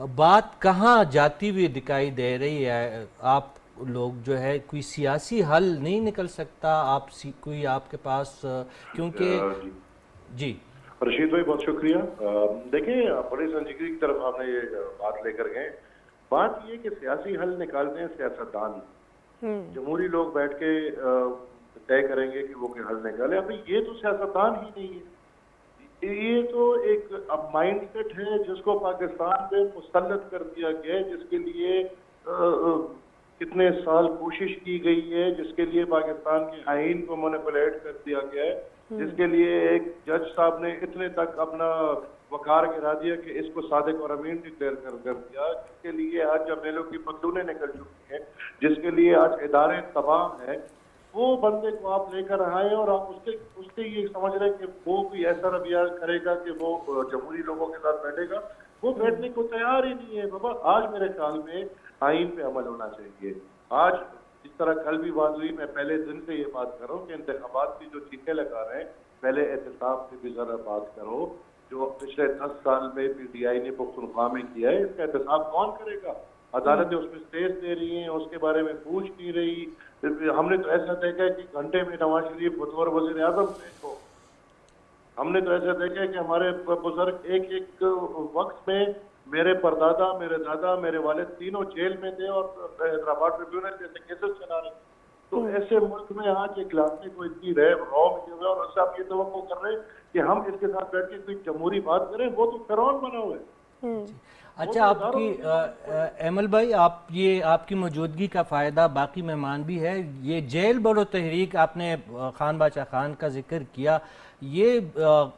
بات کہاں جاتی ہوئی دکھائی دے رہی ہے؟ آپ لوگ جو ہے کوئی سیاسی حل نہیں نکل سکتا کوئی آپ کے پاس؟ کیونکہ جی رشید بھائی بہت شکریہ. دیکھیں بڑی سنجیدگی کی طرف آپ نے یہ بات لے کر گئے. بات یہ کہ سیاسی حل نکالتے ہیں سیاستدان، جمہوری لوگ بیٹھ کے طے کریں گے کہ وہ کوئی حل نکالے. ابھی یہ تو سیاستدان ہی نہیں ہے، یہ تو ایک اب مائنڈ سیٹ ہے جس کو پاکستان میں مسلط کر دیا گیا ہے، جس کے لیے کتنے سال کوشش کی گئی ہے، جس کے لیے پاکستان کے آئین کو مینیپولیٹ کر دیا گیا ہے، جس کے لیے ایک جج صاحب نے اتنے تک اپنا وقار گرا دیا کہ اس کو صادق اور امین ڈکلیئر کر دیا، جس کے لیے آج جمیلوں کی پتلونیں نکل چکی ہیں، جس کے لیے آج ادارے تباہ ہیں. وہ بندے کو آپ لے کر آئے اور آپ اس سے یہ سمجھ رہے ہیں کہ وہ کوئی ایسا رویہ کرے گا کہ وہ جمہوری لوگوں کے ساتھ بیٹھے گا. وہ بیٹھنے کو تیار ہی نہیں ہے. بابا آج میرے خیال میں آئین پہ عمل ہونا چاہیے. آج جس طرح کل بھی بات ہوئی، میں پہلے دن سے یہ بات کر رہا ہوں کہ انتخابات کی جو چیخیں لگا رہے ہیں، پہلے احتساب سے بھی ذرا بات کرو. جو پچھلے 10 سال میں پی ٹی آئی نے پختونخوا میں کیا ہے، اس کا احتساب کون کرے گا؟ عدالتیں اس میں اسٹیز دے رہی ہیں، اس کے بارے میں پوچھ نہیں رہی. ہم نے تو ایسا دیکھا ہے کہ گھنٹے میں نواز شریف بطور وزیر اعظم پیش ہو. ہم نے تو ایسا دیکھا ہے کہ ہمارے بزرگ ایک ایک وقت میں، میرے پردادا، میرے دادا، میرے والد تینوں جیل میں تھے اور حیدرآباد ٹریبیونل جیسے کیسز چلا رہے. تو ایسے ملک میں آج ایک لاکھنے کو اتنی رو ملی ہوئی ہے، اور ایسا آپ یہ توقع کر رہے ہیں کہ ہم اس کے ساتھ بیٹھ کے کوئی جمہوری بات کریں. وہ تو فرعون بنا ہوا ہے. اچھا، آپ کی ایمل بھائی، آپ کی موجودگی کا فائدہ باقی مہمان بھی ہے. یہ جیل بھرو تحریک، آپ نے خان باچا خان کا ذکر کیا. یہ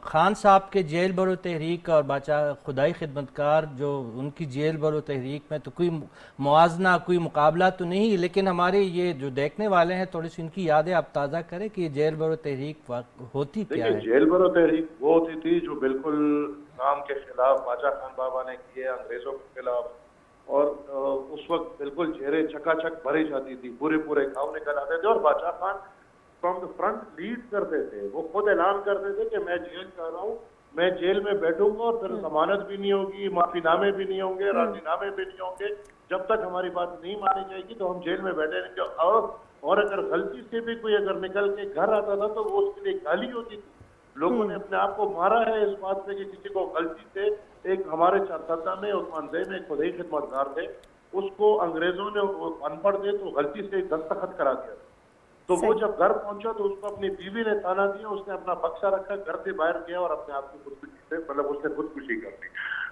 خان صاحب کے جیل بھرو تحریک اور باچا خدائی خدمتکار جو ان کی جیل بھرو تحریک میں تو کوئی موازنہ، کوئی مقابلہ تو نہیں، لیکن ہمارے یہ جو دیکھنے والے ہیں تھوڑی سی ان کی یادیں آپ تازہ کریں کہ یہ جیل بھرو تحریک ہوتی کیا ہے؟ جیل بھرو تحریک وہ ہوتی تھی جو بالکل نظام کے خلاف باچا خان بابا نے کیے، انگریزوں کے خلاف، اور اس وقت بالکل چہرے چکا چک بھری جاتی تھی، پورے گاؤں نکل آتے تھے، اور Bacha Khan from the front lead کرتے تھے. وہ خود اعلان کرتے تھے کہ میں جیل جا رہا ہوں، میں جیل میں بیٹھوں گا اور پھر ضمانت بھی نہیں ہوگی، معافی نامے بھی نہیں ہوں گے، راضی نامے بھی نہیں ہوں گے. جب تک ہماری بات نہیں مانی جائے گی تو ہم جیل میں بیٹھے رہیں گے. اور اگر غلطی سے بھی کوئی اگر نکل کے گھر آتا تھا تو وہ اس کے لیے گالی ہوتی تھی. لوگوں نے اپنے آپ کو مارا ہے اس بات پہ کہ کسی کو غلطی سے، ایک ہمارے چارسدہ میں عثمان زئی میں ایک خدائی خدمتگار تھے، اس کو انگریزوں نے ان پڑھ تھے تو غلطی سے دستخط کرا دیا. تو وہ جب گھر پہنچا تو اس کو اپنی بیوی نے تانا دیا، اس نے اپنا بکسا رکھا، گھر سے باہر گیا اور اپنے آپ کی خودکشی سے، مطلب اس نے خودکشی کر لی.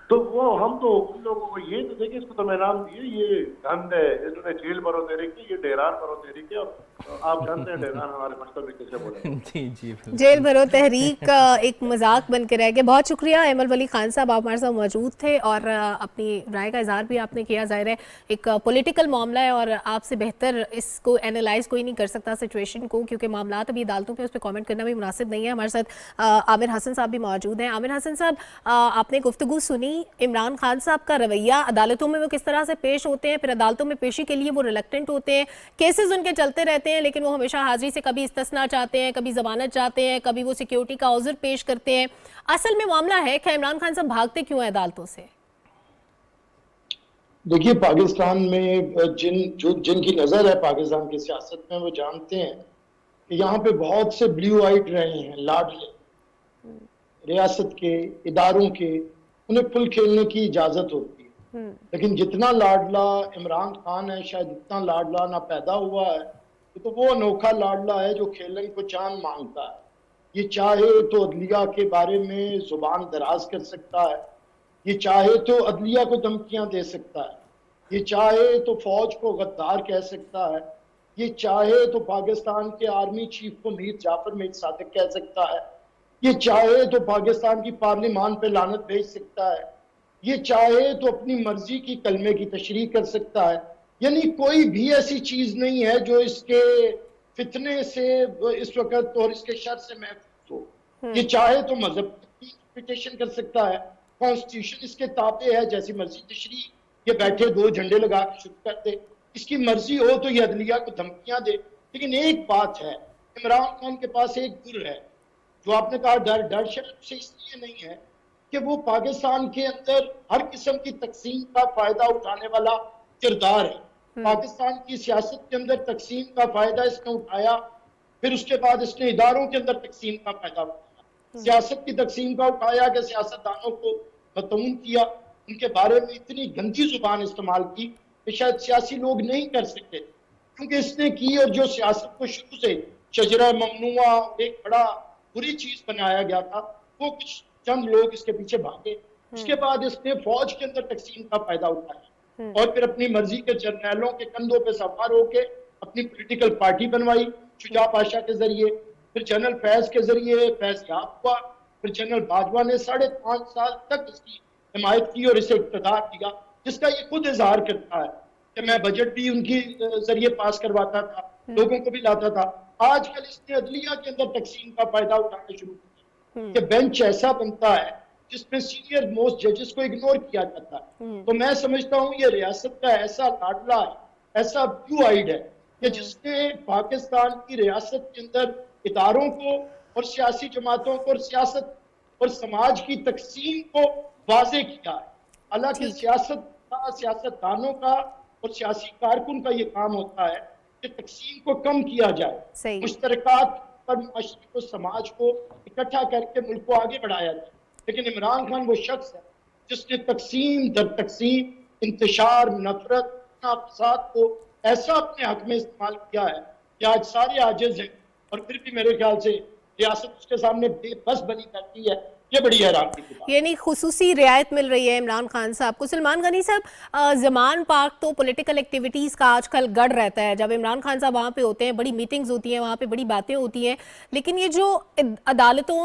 تو وہ ہم تو ان لوگوں کو یہ تو دیکھیں، اس کو تو میں نام دیے، یہ گند ہے، انہوں نے جیل بھرو تحریک کی، یہ ڈیران بھرو تحریک ہے. اور آپ جانتے ہیں ڈیران ہمارے مشتبہ میں کیسے بولے. جیل بھرو تحریک ایک مذاق بن کے رہ گیا. بہت شکریہ ایمل ولی خان صاحب، آپ ہمارے ساتھ موجود تھے اور اپنی رائے کا اظہار بھی آپ نے کیا. ظاہر ہے ایک پولیٹیکل معاملہ ہے اور آپ سے بہتر اس کو اینالائز کوئی نہیں کر سکتا سچویشن کو، کیونکہ معاملات ابھی عدالتوں پہ اس پہ کامنٹ کرنا بھی مناسب نہیں ہے. ہمارے ساتھ عامر حسن صاحب بھی موجود ہیں. عامر حسن صاحب، آپ نے گفتگو سنی عمران خان صاحب کا رویہ، عدالتوں میں وہ کس طرح سے پیش ہوتے ہیں، پھر عدالتوں میں پیشی کے لیے وہ ریلیکٹنٹ ہوتے ہیں، کیسز ان کے چلتے رہتے ہیں لیکن وہ ہمیشہ حاضری سے کبھی استثناء چاہتے ہیں، کبھی ضمانت چاہتے ہیں، کبھی وہ سیکیورٹی کا عذر پیش کرتے ہیں. اصل میں معاملہ ہے کہ عمران خان صاحب بھاگتے کیوں ہیں عدالتوں سے؟ دیکھیے، پاکستان میں جن کی نظر ہے پاکستان کی سیاست میں، وہ جانتے ہیں کہ یہاں پہ بہت سے بلیو آئٹ رہے ہیں، لاڈلے ریاست کے اداروں کے، انہیں پھل کھیلنے کی اجازت ہوتی ہے. لیکن جتنا لاڈلا عمران خان ہے، شاید اتنا لاڈلا نہ پیدا ہوا ہے. تو وہ انوکھا لاڈلا ہے جو کھیلن کو چاند مانگتا ہے. یہ چاہے تو عدلیہ کے بارے میں زبان دراز کر سکتا ہے، یہ چاہے تو عدلیہ کو دھمکیاں دے سکتا ہے، یہ چاہے تو فوج کو غدار کہہ سکتا ہے، یہ چاہے تو پاکستان کے آرمی چیف کو میر جعفر میر صادق کہہ سکتا ہے، یہ چاہے تو پاکستان کی پارلیمان پہ لعنت بھیج سکتا ہے، یہ چاہے تو اپنی مرضی کی کلمے کی تشریح کر سکتا ہے. یعنی کوئی بھی ایسی چیز نہیں ہے جو اس کے فتنے سے اس وقت اور اس کے شر سے محفوظ ہو. یہ چاہے تو مذہب کی انٹرپریٹیشن کر سکتا ہے، کانسٹیٹیوشن اس کے تابع ہے، جیسی مرضی تشریح، یہ بیٹھے 2 جھنڈے لگا کے شروع کر دے، اس کی مرضی ہو تو یہ عدلیہ کو دھمکیاں دے. لیکن ایک بات ہے، عمران خان کے پاس ایک گر ہے جو آپ نے کہا ڈر شرم سے اس لیے نہیں ہے کہ وہ پاکستان کے اندر ہر قسم کی تقسیم کا فائدہ اٹھانے والا کردار ہے. پاکستان کی سیاست کے اندر تقسیم کا فائدہ اس نے اٹھایا, پھر اس کے بعد اس نے اداروں کے اندر تقسیم کا فائدہ اٹھایا. سیاست کی تقسیم کا اٹھایا کہ سیاستدانوں کو مطمئن کیا, ان کے بارے میں اتنی گندی زبان استعمال کی کہ شاید سیاسی لوگ نہیں کر سکتے, کیونکہ اس نے کی. اور جو سیاست کو شروع سے شجرہ ممنوعہ ایک بڑا بری چیز بنایا گیا تھا, وہ کچھ چند لوگ اس کے پیچھے بھاگے. اس کے بعد اس نے فوج کے اندر تقسیم کا فائدہ اٹھایا اور پھر اپنی مرضی کے جرنیلوں کے کندھوں پہ سوار ہو کے اپنی پولیٹیکل پارٹی بنوائی شجاع پاشا کے ذریعے, پھر جنرل فیض کے ذریعے فیض یاب ہوا, پھر جنرل باجوہ نے 5.5 سال تک اس کی حمایت کی اور اسے اقتدار دیا, جس کا یہ خود اظہار کرتا ہے کہ میں بجٹ بھی ان کی ذریعے پاس کرواتا تھا, لوگوں کو بھی لاتا تھا. آج کل اس نے عدلیہ کے اندر تقسیم کا فائدہ اٹھانا شروع کیا کہ بینچ ایسا بنتا ہے جس میں سینئر موسٹ ججز کو اگنور کیا جاتا ہے. تو میں سمجھتا ہوں یہ ریاست کا ایسا لاڈلا ہے, ایسا بلیو آئیڈ ہے کہ جس نے پاکستان کی ریاست کے اندر اداروں کو اور سیاسی جماعتوں کو اور سیاست اور سماج کی تقسیم کو واضح کیا ہے. حالانکہ سیاستدانوں کا اور سیاسی کارکن کا یہ کام ہوتا ہے کہ تقسیم کو کم کیا جائے, مشترکات پر معاشرے کو سماج کو اکٹھا کر کے ملک کو آگے بڑھایا جائے. لیکن عمران خان وہ شخص ہے جس نے تقسیم در تقسیم, انتشار, نفرت, فساد کو ایسا اپنے حق میں استعمال کیا ہے کہ آج سارے عاجز ہیں اور پھر بھی میرے خیال سے ریاست اس کے سامنے بے بس بنی کرتی ہے. یہ بڑی حیرانی کی بات, یعنی خصوصی رعایت مل رہی ہے عمران خان صاحب کو. سلمان غنی صاحب, زمان پارک تو پولیٹیکل ایکٹیویٹیز کا آج کل گڑھ رہتا ہے. جب عمران خان صاحب وہاں پہ ہوتے ہیں, بڑی میٹنگز ہوتی ہیں, وہاں پہ بڑی باتیں ہوتی ہیں, لیکن یہ جو عدالتوں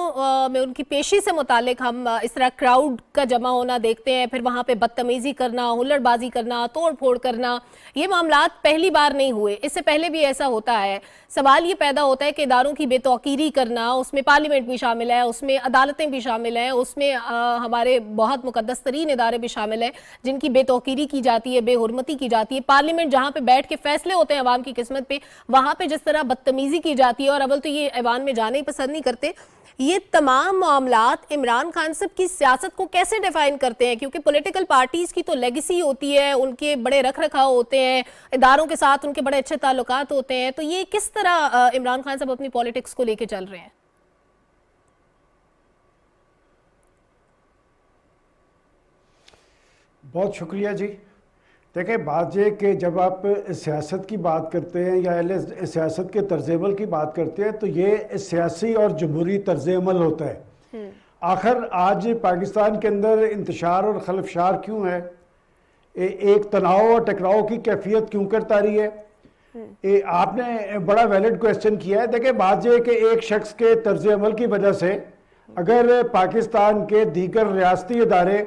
میں ان کی پیشی سے متعلق ہم اس طرح کراؤڈ کا جمع ہونا دیکھتے ہیں, پھر وہاں پہ بدتمیزی کرنا, ہلڑ بازی کرنا, توڑ پھوڑ کرنا, یہ معاملات پہلی بار نہیں ہوئے, اس سے پہلے بھی ایسا ہوتا ہے. سوال یہ پیدا ہوتا ہے کہ اداروں کی بے توقیری کرنا, اس میں پارلیمنٹ بھی شامل ہے, اس میں عدالتیں بھی شامل ہیں, اس میں ہمارے بہت مقدس ترین ادارے بھی شامل ہیں جن کی بے توقیری کی جاتی ہے, بے حرمتی کی جاتی ہے. پارلیمنٹ جہاں پہ بیٹھ کے فیصلے ہوتے ہیں عوام کی قسمت پہ, وہاں پہ جس طرح بدتمیزی کی جاتی ہے, اور اول تو یہ ایوان میں جانے ہی پسند نہیں کرتے. یہ تمام معاملات عمران خان صاحب کی سیاست کو کیسے ڈیفائن کرتے ہیں؟ کیونکہ پولیٹیکل پارٹیز کی تو لیگیسی ہوتی ہے, ان کے بڑے رکھ رکھاؤ ہوتے ہیں, اداروں کے ساتھ ان کے بڑے اچھے تعلقات ہوتے ہیں, تو یہ کس طرح عمران خان صاحب اپنی پولیٹکس کو لے کے چل رہے ہیں؟ بہت شکریہ جی. دیکھیں, بات یہ کہ جب آپ سیاست کی بات کرتے ہیں یا اہل سیاست کے طرز عمل کی بات کرتے ہیں تو یہ سیاسی اور جمہوری طرز عمل ہوتا ہے. آخر آج پاکستان کے اندر انتشار اور خلفشار کیوں ہے, ایک تناؤ اور ٹکراؤ کی کیفیت کیوں کرتا رہی ہے؟ آپ نے بڑا ویلڈ کویسچن کیا ہے. دیکھیں, بات یہ کہ ایک شخص کے طرز عمل کی وجہ سے اگر پاکستان کے دیگر ریاستی ادارے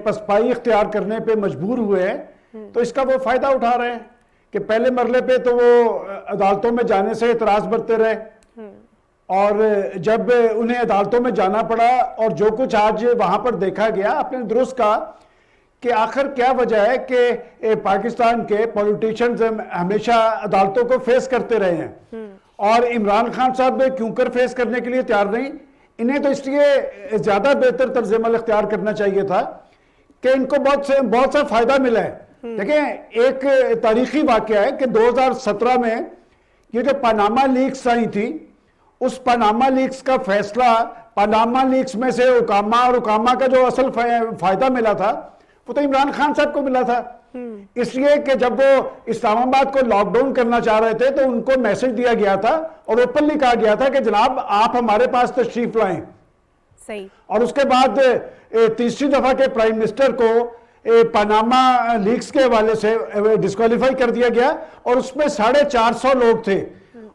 پسپائی اختیار کرنے پہ مجبور ہوئے ہیں تو اس کا وہ فائدہ اٹھا رہے ہیں کہ پہلے مرحلے پہ تو وہ عدالتوں میں جانے سے اعتراض برتے رہے, اور جب انہیں عدالتوں میں جانا پڑا اور جو کچھ آج وہاں پر دیکھا گیا, آپ نے درست کہا کہ آخر کیا وجہ ہے کہ پاکستان کے پولیٹیشنز ہمیشہ عدالتوں کو فیس کرتے رہے ہیں, اور عمران خان صاحب کیوں کر فیس کرنے کے لیے تیار نہیں؟ انہیں تو اس لیے زیادہ بہتر طرز عمل اختیار کرنا چاہیے تھا کہ ان کو بہت سا فائدہ ملا ہے. دیکھیں, ایک تاریخی واقعہ ہے کہ 2017 میں یہ جو پاناما لیکس آئی تھی, اس پاناما لیکس کا فیصلہ, پاناما لیکس میں سے حکامہ کا جو اصل فائدہ ملا تھا وہ تو عمران خان صاحب کو ملا تھا. اس لیے کہ جب وہ اسلام آباد کو لاک ڈاؤن کرنا چاہ رہے تھے تو ان کو میسج دیا گیا تھا اور اوپنلی کہا گیا تھا کہ جناب آپ ہمارے پاس تشریف لائیں. اور اس کے بعد تیسری دفعہ کے پرائم منسٹر کو پاناما لیکس کے حوالے سے ڈسکوالیفائی کر دیا گیا, اور اس میں 450 لوگ تھے,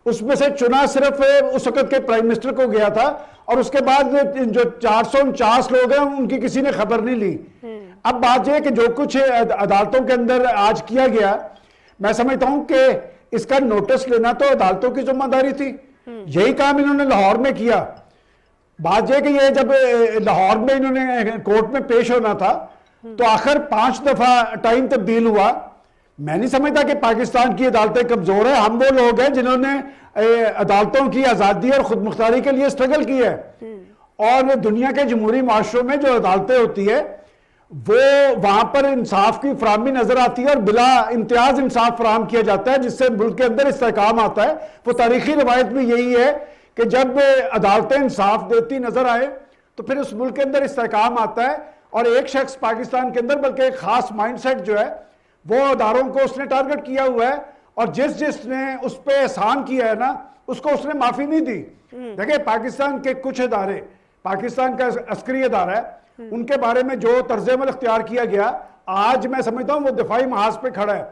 اس میں سے چنا صرف اس وقت کے پرائم منسٹر کو گیا تھا, اور اس کے بعد جو 449 لوگ ہیں ان کی کسی نے خبر نہیں لی. اب بات یہ ہے کہ جو کچھ عدالتوں کے اندر آج کیا گیا, میں سمجھتا ہوں کہ اس کا نوٹس لینا تو عدالتوں کی ذمہ داری تھی. یہی کام انہوں نے لاہور میں کیا. بات یہ کہ یہ جب لاہور میں انہوں نے کورٹ میں پیش ہونا تھا تو آخر 5 دفعہ ٹائم تبدیل ہوا. میں نہیں سمجھتا کہ پاکستان کی عدالتیں کمزور ہیں. ہم وہ لوگ ہیں جنہوں نے عدالتوں کی آزادی اور خود مختاری کے لیے سٹرگل کی ہے, اور دنیا کے جمہوری معاشروں میں جو عدالتیں ہوتی ہے وہ وہاں پر انصاف کی فراہمی نظر آتی ہے اور بلا امتیاز انصاف فراہم کیا جاتا ہے، جس سے ملک کے اندر استحکام آتا ہے۔ وہ تاریخی روایت بھی یہی ہے کہ جب عدالتیں انصاف دیتی نظر آئے تو پھر اس ملک کے اندر استحکام آتا ہے، اور ایک شخص پاکستان کے اندر بلکہ ایک خاص مائنڈ سیٹ جو ہے وہ اداروں کو اس نے ٹارگٹ کیا ہوا ہے، اور جس نے اس پہ احسان کیا ہے نا اس کو اس نے معافی نہیں دی۔ دیکھیں پاکستان کے کچھ ادارے، پاکستان کا عسکری ادارہ ہے، ان کے بارے میں جو طرز عمل اختیار کیا گیا آج میں سمجھتا ہوں وہ دفاعی محاذ پہ کھڑا ہے۔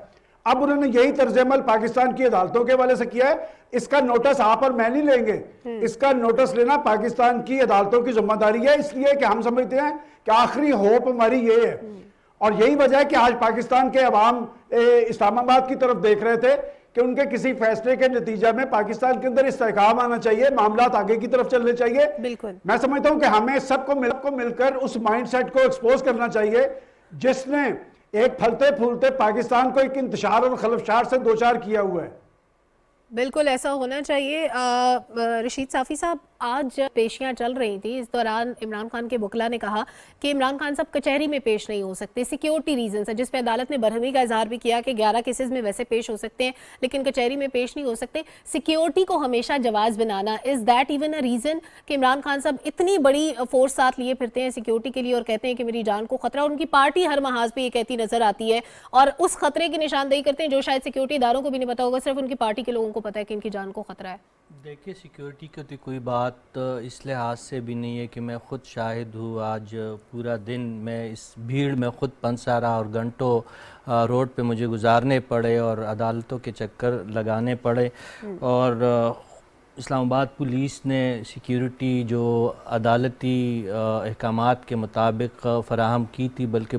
اب انہوں نے یہی طرز عمل پاکستان کی عدالتوں کے حوالے سے کیا ہے۔ اس کا نوٹس آپ اور میں نہیں لیں گے، اس کا نوٹس لینا پاکستان کی عدالتوں کی ذمہ داری ہے، اس لیے کہ ہم سمجھتے ہیں کہ آخری ہوپ ہماری یہ ہے، اور یہی وجہ ہے کہ آج پاکستان کے عوام اسلام آباد کی طرف دیکھ رہے تھے کہ ان کے کسی فیصلے کے نتیجہ میں پاکستان کے اندر استحکام آنا چاہیے، معاملات آگے کی طرف چلنے چاہیے۔ بالکل میں سمجھتا ہوں کہ ہمیں سب کو مل کر اس مائنڈ سیٹ کو ایکسپوز کرنا چاہیے جس نے ایک پھلتے پھولتے پاکستان کو ایک انتشار اور خلفشار سے دوچار کیا ہوا ہے۔ بالکل ایسا ہونا چاہیے۔ رشید صافی صاحب، آج پیشیاں چل رہی تھی، اس دوران عمران خان کے وکلا نے کہا کہ عمران خان صاحب کچہری میں پیش نہیں ہو سکتے، سیکیورٹی ریزنز ہے، جس پہ عدالت نے برہمی کا اظہار بھی کیا کہ 11 کیسز میں ویسے پیش ہو سکتے ہیں لیکن کچہری میں پیش نہیں ہو سکتے۔ سیکیورٹی کو ہمیشہ جواز بنانا، as that even a reason کہ عمران خان صاحب اتنی بڑی فورس ساتھ لیے پھرتے ہیں سیکیورٹی کے لیے اور کہتے ہیں کہ میری جان کو خطرہ، اور ان کی پارٹی ہر محاذ پہ یہ کہتی نظر آتی ہے اور اس خطرے کی نشاندہی کرتے ہیں جو شاید سیکیورٹی اداروں کو بھی نہیں پتا ہوگا، صرف ان کی پارٹی کے لوگوں کو پتا ہے کہ ان کی جان کو خطرہ ہے۔ دیکھیے سیکیورٹی کی تو کوئی بات اس لحاظ سے بھی نہیں ہے کہ میں خود شاہد ہوں، آج پورا دن میں اس بھیڑ میں خود پنسا رہا اور گھنٹوں روڈ پہ مجھے گزارنے پڑے اور عدالتوں کے چکر لگانے پڑے، اور اسلام آباد پولیس نے سیکیورٹی جو عدالتی احکامات کے مطابق فراہم کی تھی، بلکہ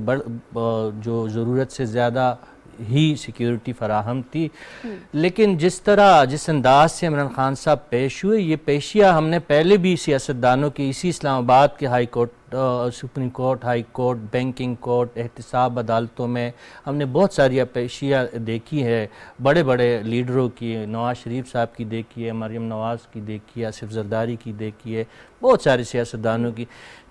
جو ضرورت سے زیادہ ہی سیکیورٹی فراہم تھی، لیکن جس انداز سے عمران خان صاحب پیش ہوئے، یہ پیشیاں ہم نے پہلے بھی سیاستدانوں کی اسی اسلام آباد کے high court, supreme court, high court, banking court, احتساب عدالتوں میں ہم نے بہت ساری پیشیاں دیکھی ہے، بڑے بڑے لیڈروں کی، نواز شریف صاحب کی دیکھی ہے، مریم نواز کی دیکھی ہے، آصف زرداری کی دیکھی ہے، بہت سارے سیاستدانوں کی۔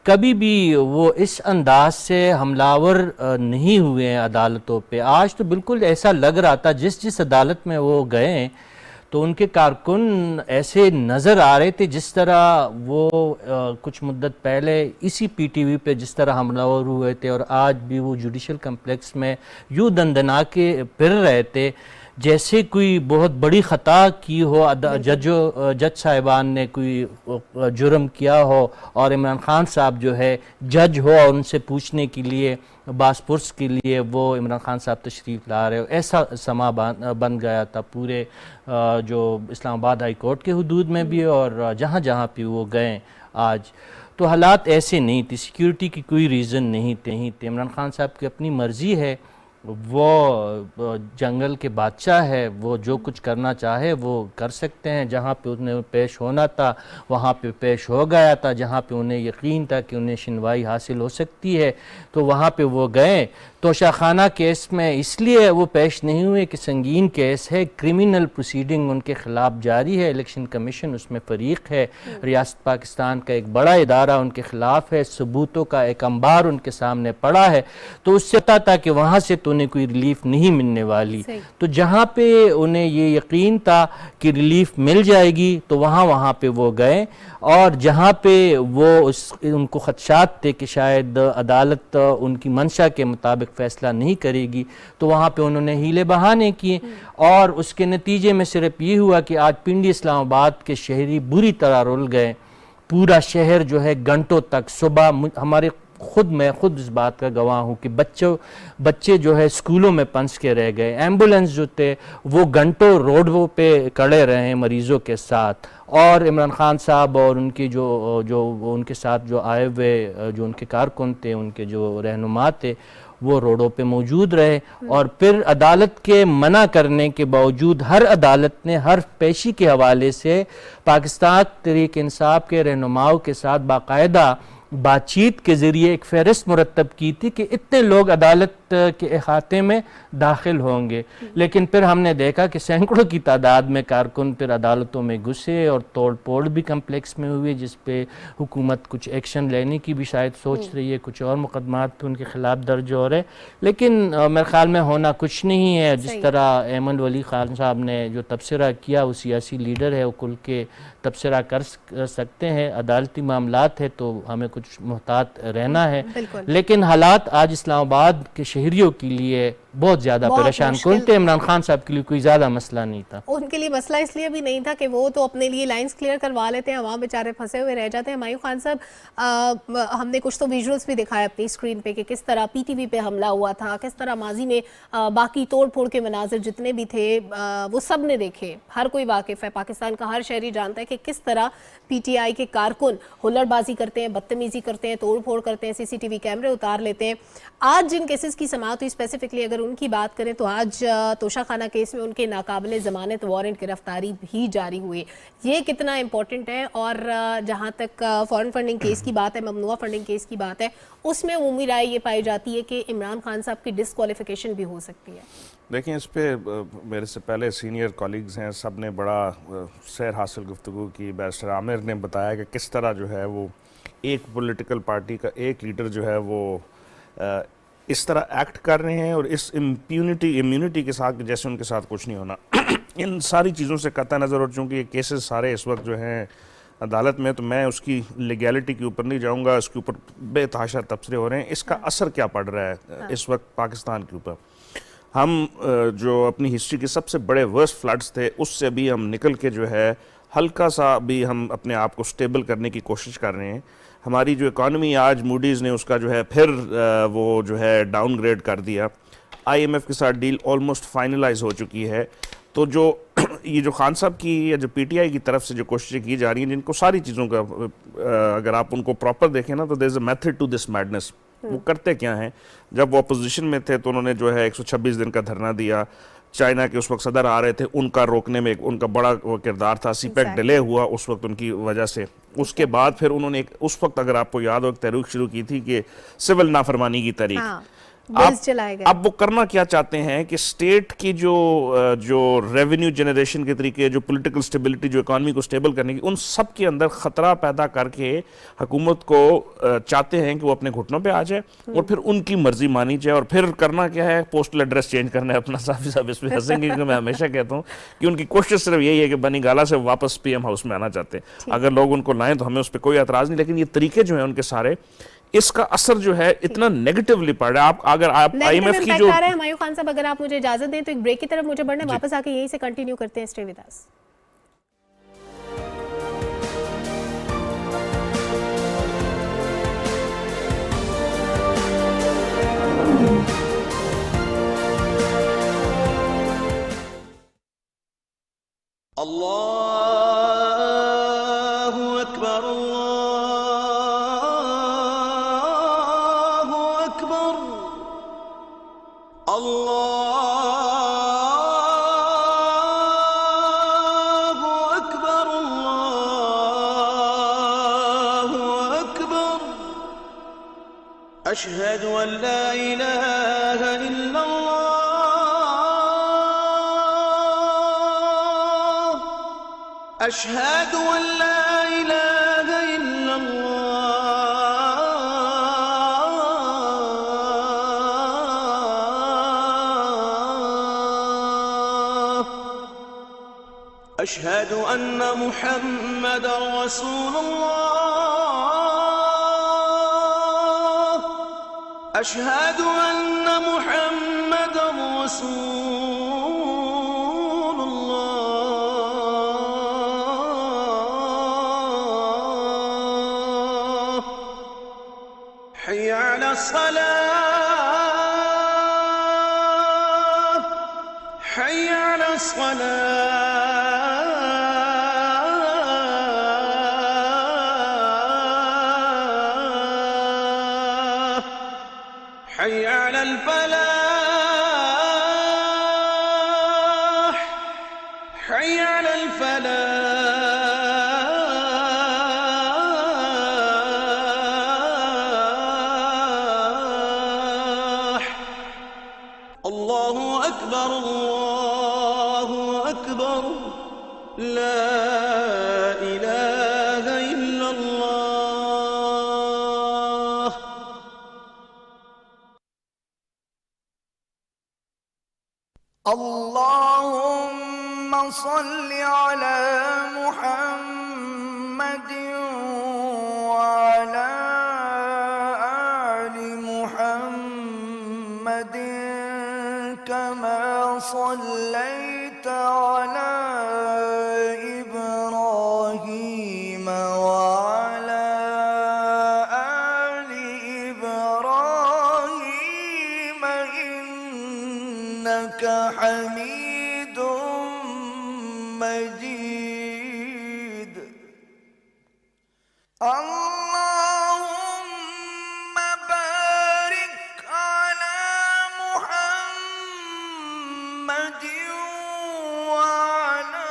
کبھی بھی وہ اس انداز سے حملاور نہیں ہوئے ہیں عدالتوں پہ۔ آج تو بالکل ایسا لگ رہا تھا جس عدالت میں وہ گئے تو ان کے کارکن ایسے نظر آ رہے تھے جس طرح وہ کچھ مدت پہلے اسی پی ٹی وی پہ جس طرح حملاور ہوئے تھے، اور آج بھی وہ جوڈیشل کمپلیکس میں یوں دندنا کے پھر رہے تھے جیسے کوئی بہت بڑی خطا کی ہو، جج صاحبان نے کوئی جرم کیا ہو اور عمران خان صاحب جو ہے جج ہو اور ان سے پوچھنے کے لیے، باس پرس کے لیے وہ عمران خان صاحب تشریف لا رہے ہو۔ ایسا سما بن گیا تھا پورے جو اسلام آباد ہائی کورٹ کے حدود میں بھی اور جہاں جہاں پہ وہ گئے آج۔ تو حالات ایسے نہیں تھی، سیکیورٹی کی کوئی ریزن نہیں تھے۔ عمران خان صاحب کی اپنی مرضی ہے، وہ جنگل کے بادشاہ ہے، وہ جو کچھ کرنا چاہے وہ کر سکتے ہیں۔ جہاں پہ انہیں پیش ہونا تھا وہاں پہ پیش ہو گیا تھا، جہاں پہ انہیں یقین تھا کہ انہیں شنوائی حاصل ہو سکتی ہے تو وہاں پہ وہ گئے۔ توشہ خانہ کیس میں اس لیے وہ پیش نہیں ہوئے کہ سنگین کیس ہے، کرمنل پروسیڈنگ ان کے خلاف جاری ہے، الیکشن کمیشن اس میں فریق ہے، ریاست پاکستان کا ایک بڑا ادارہ ان کے خلاف ہے، ثبوتوں کا ایک انبار ان کے سامنے پڑا ہے، تو اس سے پتا تھا کہ وہاں سے تو انہیں کوئی ریلیف نہیں ملنے والی۔ تو جہاں پہ انہیں یہ یقین تھا کہ ریلیف مل جائے گی تو وہاں پہ وہ گئے، اور جہاں پہ وہ ان کو خدشات تھے کہ شاید عدالت ان کی منشا کے مطابق فیصلہ نہیں کرے گی تو وہاں پہ انہوں نے ہیلے بہانے کیے، اور اس کے نتیجے میں صرف یہ ہوا کہ آج پنڈی اسلام آباد کے شہری بری طرح رول گئے۔ پورا شہر جو ہے گھنٹوں تک، صبح میں خود اس بات کا گواہ ہوں کہ بچے جو ہے اسکولوں میں پنس کے رہ گئے، ایمبولینس جو تھے وہ گھنٹوں روڈوں پہ کڑے رہے مریضوں کے ساتھ، اور عمران خان صاحب اور ان کی جو ان کے ساتھ جو آئے ہوئے جو ان کے کارکن تھے، ان کے جو رہنما تھے، وہ روڈوں پہ موجود رہے، اور پھر عدالت کے منع کرنے کے باوجود ہر عدالت نے ہر پیشی کے حوالے سے پاکستان تحریک انصاف کے رہنماؤں کے ساتھ باقاعدہ بات چیت کے ذریعے ایک فہرست مرتب کی تھی کہ اتنے لوگ عدالت کے احاطے میں داخل ہوں گے، لیکن پھر ہم نے دیکھا کہ سینکڑوں کی تعداد میں کارکن پھر عدالتوں میں گھسے اور توڑ پھوڑ بھی کمپلیکس میں ہوئے، جس پہ حکومت کچھ ایکشن لینے کی بھی شاید سوچ رہی ہے، کچھ اور مقدمات پہ ان کے خلاف درج ہو رہے، لیکن میرے خیال میں ہونا کچھ نہیں ہے۔ جس طرح ایمن ولی خان صاحب نے جو تبصرہ کیا، وہ سیاسی لیڈر ہے، وہ کھل کے تبصرہ کر سکتے ہیں، عدالتی معاملات ہے تو ہمیں کچھ محتاط رہنا ہے، لیکن حالات آج اسلام آباد کے شہریوں کے لیے بہت زیادہ پریشان کن تھے۔ عمران خان صاحب کے لیے کوئی زیادہ مسئلہ نہیں تھا، ان کے لیے مسئلہ اس لیے بھی نہیں تھا کہ وہ تو اپنے لیے لائنز کلیئر کروا لیتے ہیں، عوام بیچارے پھنسے ہوئے رہ جاتے ہیں۔ ہمایوں خان صاحب، ہم نے کچھ تو ویژولز بھی دکھائے اپنی اسکرین پہ کہ کس طرح پی ٹی وی پہ حملہ ہوا تھا، کس طرح ماضی میں باقی توڑ پھوڑ کے مناظر جتنے بھی تھے وہ سب نے دیکھے، ہر کوئی واقف ہے، پاکستان کا ہر شہری جانتا ہے کہ کس طرح پی ٹی آئی کے کارکن ہلڑ بازی کرتے ہیں، بدتمیزی کرتے ہیں، توڑ پھوڑ کرتے ہیں، سی سی ٹی وی کیمرے اتار لیتے ہیں۔ آج جن کیسز کی سماعت ہوئی اسپیسیفکلی اگر ان کی بات کریں تو آج توشہ خانہ کیس میں ان کے ناقابل ضمانت وارنٹ گرفتاری بھی جاری ہوئی، یہ کتنا امپورٹنٹ ہے؟ اور جہاں تک فارن فنڈنگ کیس کی بات ہے، ممنوعہ فنڈنگ کیس کی بات ہے، اس میں عمومی رائے یہ پائی جاتی ہے کہ عمران خان صاحب کی ڈسکوالیفیکیشن بھی ہو سکتی ہے۔ دیکھیں، اس پہ میرے سے پہلے سینئر کولیگز ہیں، سب نے بڑا سیر حاصل گفتگو کی۔ بیرسٹر عامر نے بتایا کہ کس طرح جو ہے وہ ایک پولیٹیکل پارٹی کا ایک لیڈر جو ہے وہ اس طرح ایکٹ کر رہے ہیں اور اس امیونٹی کے ساتھ جیسے ان کے ساتھ کچھ نہیں ہونا۔ ان ساری چیزوں سے قطع نظر، اور چونکہ یہ کیسز سارے اس وقت جو ہیں عدالت میں، تو میں اس کی لیگیلٹی کے اوپر نہیں جاؤں گا، اس کے اوپر بے تحاشا تبصرے ہو رہے ہیں، اس کا اثر کیا پڑ رہا ہے اس وقت پاکستان کے اوپر۔ ہم جو اپنی ہسٹری کے سب سے بڑے ورسٹ فلڈز تھے، اس سے بھی ہم نکل کے جو ہے ہلکا سا بھی ہم اپنے آپ کو سٹیبل کرنے کی کوشش کر رہے ہیں۔ ہماری جو اکانومی، آج موڈیز نے اس کا جو ہے پھر وہ جو ہے ڈاؤن گریڈ کر دیا، آئی ایم ایف کے ساتھ ڈیل آلموسٹ فائنلائز ہو چکی ہے۔ تو جو یہ جو خان صاحب کی یا جو پی ٹی آئی کی طرف سے جو کوششیں کی جا رہی ہیں، جن کو ساری چیزوں کا اگر آپ ان کو پراپر دیکھیں نا، تو there is a method to this madness. وہ کرتے کیا ہیں؟ جب وہ اپوزیشن میں تھے تو انہوں نے جو ہے 126 دن کا دھرنا دیا، چائنا کے اس وقت صدر آ رہے تھے، ان کا روکنے میں ان کا بڑا کردار تھا، سی پیک ڈیلے ہوا اس وقت ان کی وجہ سے۔ اس کے بعد پھر انہوں نے اس وقت اگر آپ کو یاد ہو ایک تحریک شروع کی تھی کہ سول نافرمانی کی تحریک۔ اب وہ کرنا کیا چاہتے ہیں کہ اسٹیٹ کی جو ریونیو جنریشن کے طریقے، جو پولیٹیکل سٹیبلٹی، جو اکانومی کو سٹیبل کرنے کی، ان سب کے اندر خطرہ پیدا کر کے حکومت کو چاہتے ہیں کہ وہ اپنے گھٹنوں پہ آ جائے اور پھر ان کی مرضی مانی جائے۔ اور پھر کرنا کیا ہے؟ پوسٹل ایڈریس چینج کرنا ہے اپنا۔ صافی صاحب اس پہ ہنسیں گے کہ میں ہمیشہ کہتا ہوں کہ ان کی کوشش صرف یہی ہے کہ بنی گالا سے واپس پی ایم ہاؤس میں آنا چاہتے ہیں۔ اگر لوگ ان کو لائیں تو ہمیں اس پہ کوئی اعتراض نہیں، لیکن یہ طریقے جو ہیں ان کے سارے، اس کا اثر جو ہے اتنا نیگیٹیولی پڑ رہا ہے۔ اگر آپ آئی ایم ایف کی جو ہمایوں خان صاحب، اگر آپ مجھے اجازت دیں تو ایک بریک کی طرف مجھے بڑھنے، واپس آ کے یہیں سے کنٹینیو کرتے ہیں۔ Stay with us. اللہ اکبر، اللہ اکبر، اللہ اکبر، اللہ اکبر، اشہد ان لا الہ الا اللہ، اشہد ان لا الہ الا اللہ، اشہد ان محمد رسول اللہ، اشہد ان محمد رسول اللہ، حی علی الصلاة، حی علی الصلاة، حی علی الفلاح، حی علی الفلاح، الله أكبر الله أكبر لا إله إلا الله. اللهم صل على محمد وعلى آل محمد كما صليت على إبراهيم وعلى آل إبراهيم إنك حميد مجيد. اللهم بارك على محمد وعلى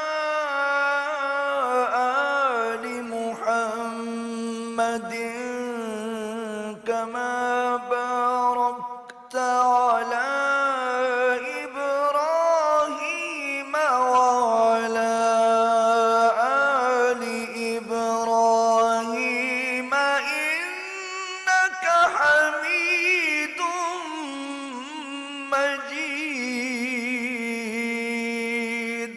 آل محمد كما باركت على إبراهيم وعلى آل إبراهيم إنك حميد مجيد.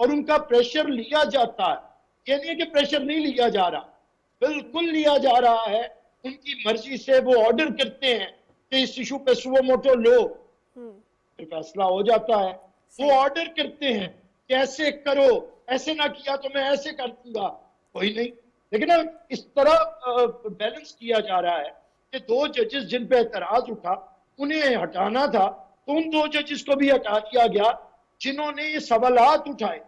اور ان کا پریشر لیا جاتا ہے. یہ نہیں ہے کہ پریشر نہیں لیا جا رہا, بالکل لیا جا رہا ہے. ان کی مرضی سے وہ آرڈر کرتے ہیں کہ اس ایشو پہ سو موٹو لو, پھر فیصلہ ہو جاتا ہے. وہ آرڈر کرتے ہیں کہ ایسے کرو, ایسے نہ کیا تو میں ایسے کر دوں گا, کوئی نہیں. لیکن اس طرح بیلنس کیا جا رہا ہے کہ 2 ججز جن پہ اعتراض اٹھا انہیں ہٹانا تھا, تو ان 2 ججز کو بھی ہٹا دیا گیا جنہوں نے یہ سوالات اٹھائے